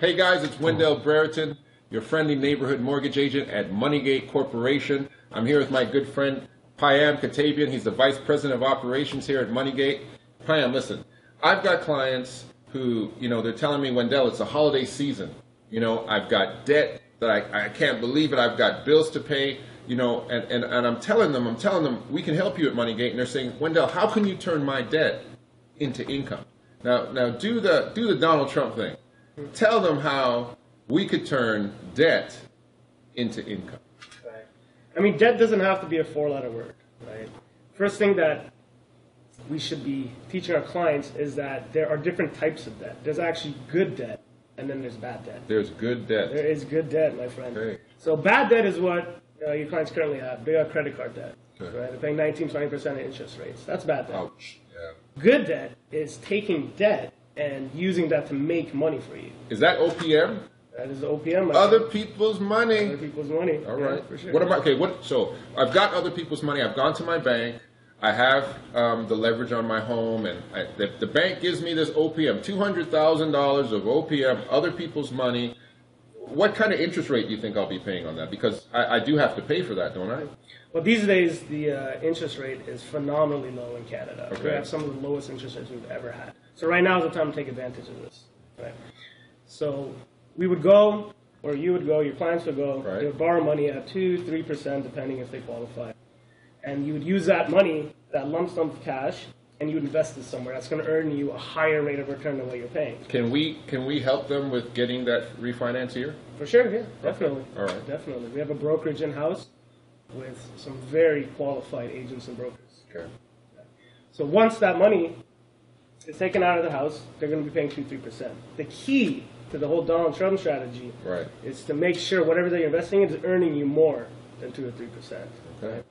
Hey guys, it's Wendell Brereton, your friendly neighborhood mortgage agent at Moneygate Corporation. I'm here with my good friend Payam Katabian. He's the Vice President of Operations here at Moneygate. Payam, listen, I've got clients who, they're telling me, Wendell, it's a holiday season. I've got debt that I can't believe it. I've got bills to pay, and I'm telling them, we can help you at Moneygate. And they're saying, Wendell, how can you turn my debt into income? Now do the Donald Trump thing. Tell them how we could turn debt into income. Right. I mean, debt doesn't have to be a four-letter word, right? First thing that we should be teaching our clients is that there are different types of debt. There's actually good debt, and then there's bad debt. There's good debt. There is good debt, my friend. Okay. So bad debt is what your clients currently have. They got credit card debt, Okay. right? They're paying 19, 20% of interest rates. That's bad debt. Ouch. Yeah. Good debt is taking debt and using that to make money for you. Is that OPM? That is OPM. Other people's money. Other people's money. All right. Yeah, for sure. What am I? So I've got other people's money. I've gone to my bank. I have the leverage on my home, and the bank gives me this OPM, $200,000 of OPM, other people's money. What kind of interest rate do you think I'll be paying on that? Because I do have to pay for that, don't I? Well, these days, the interest rate is phenomenally low in Canada. Okay. We have some of the lowest interest rates we've ever had. So right now is the time to take advantage of this. Right? So we would go, or you would go, your clients would go, Right. they would borrow money at 2-3%, depending if they qualify. And you would use that money, that lump sum of cash, and you would invest it somewhere. That's going to earn you a higher rate of return than what you're paying. Can we help them with getting that refinance here? For sure, yeah, definitely. All right. Definitely. We have a brokerage in-house with some very qualified agents and brokers. Okay. So once that money is taken out of the house, they're going to be paying 2-3%. The key to the whole Donald Trump strategy Right. is to make sure whatever they're investing in is earning you more than 2 or 3%. Okay.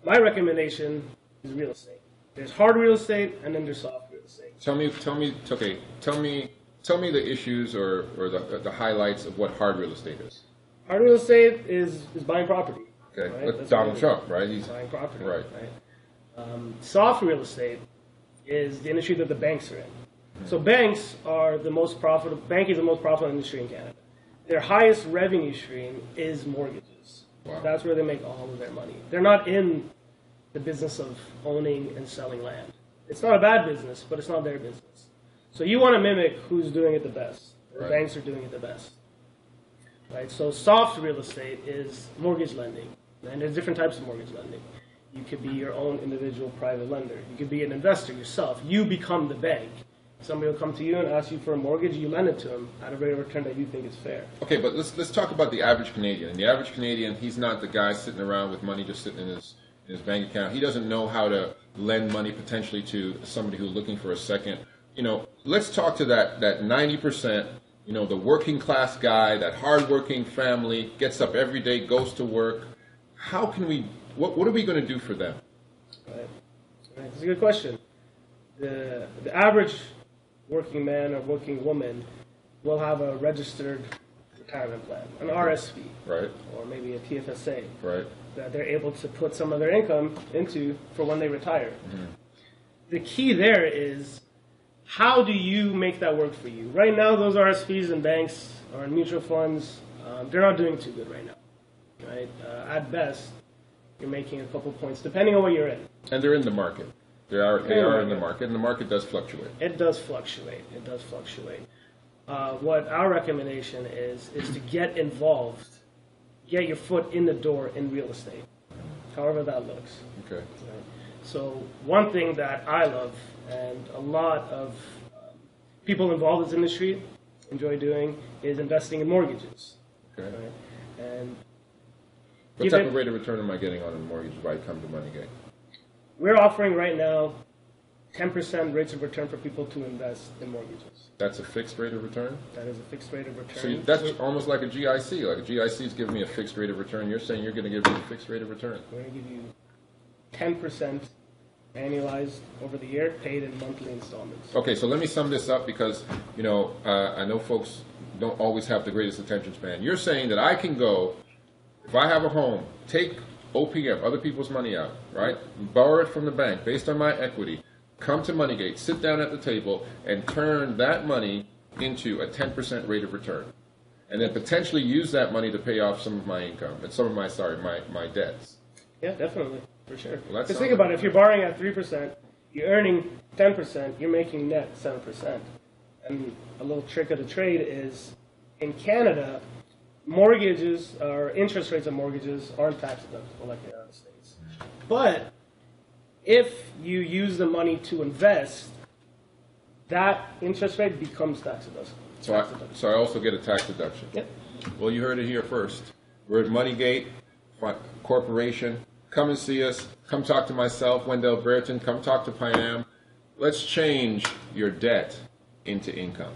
My recommendation is real estate. There's hard real estate and then there's soft real estate. Tell me the issues or the highlights of what hard real estate is. Hard real estate is buying property. Okay. Right? With That's Donald what it Trump, is. right? He's Buying property. right. Soft real estate is the industry that the banks are in. So banks are the most profitable. Banking is the most profitable industry in Canada. Their highest revenue stream is mortgages. Wow. That's where they make all of their money. They're not in the business of owning and selling land. It's not a bad business, but it's not their business. So you want to mimic who's doing it the best. The Right. banks are doing it the best. Right? So soft real estate is mortgage lending. And there's different types of mortgage lending. You could be your own individual private lender. You could be an investor yourself. You become the bank. Somebody will come to you and ask you for a mortgage. You lend it to them at a rate of return that you think is fair. Okay, but let's talk about the average Canadian. And the average Canadian, he's not the guy sitting around with money just sitting in his bank account. He doesn't know how to lend money potentially to somebody who's looking for a second. Let's talk to that 90%. The working class guy, that hardworking family, gets up every day, goes to work. How can we? What are we going to do for them? Right. That's a good question. The average working man or working woman will have a registered retirement plan, an RSP, Right. or maybe a TFSA, Right. that they're able to put some of their income into for when they retire. Mm-hmm. The key there is, how do you make that work for you? Right now, those RSPs and banks or in mutual funds, they're not doing too good right now. Right? At best, you're making a couple points, depending on what you're in. And they're in the market. They are in the market, and the market does fluctuate. It does fluctuate. It does fluctuate. What our recommendation is to get involved, get your foot in the door in real estate, however that looks. Okay. Right? So one thing that I love, and a lot of people involved in this industry enjoy doing, is investing in mortgages. Okay. Right? And What type of rate of return am I getting on a mortgage if I come to Moneygate? we're offering right now 10% rates of return for people to invest in mortgages. That's a fixed rate of return? That is a fixed rate of return. So that's almost like a GIC. Like a GIC is giving me a fixed rate of return. You're saying you're going to give me a fixed rate of return. We're going to give you 10% annualized over the year, paid in monthly installments. Okay, so let me sum this up because, I know folks don't always have the greatest attention span. You're saying that I can go, if I have a home, take OPM, other people's money out, right? Borrow it from the bank based on my equity, come to Moneygate, sit down at the table, and turn that money into a 10% rate of return, and then potentially use that money to pay off some of my income and some of my debts. Yeah, definitely, for sure. Well, Because think about it, if you're borrowing at 3%, you're earning 10%, you're making net 7%. And a little trick of the trade is, in Canada, mortgages or interest rates on mortgages aren't tax deductible like the United States. But if you use the money to invest, that interest rate becomes tax deductible. So I also get a tax deduction. Yep. Well, you heard it here first. We're at Moneygate Corporation. Come and see us. Come talk to myself, Wendell Brereton. Come talk to Payam. Let's change your debt into income.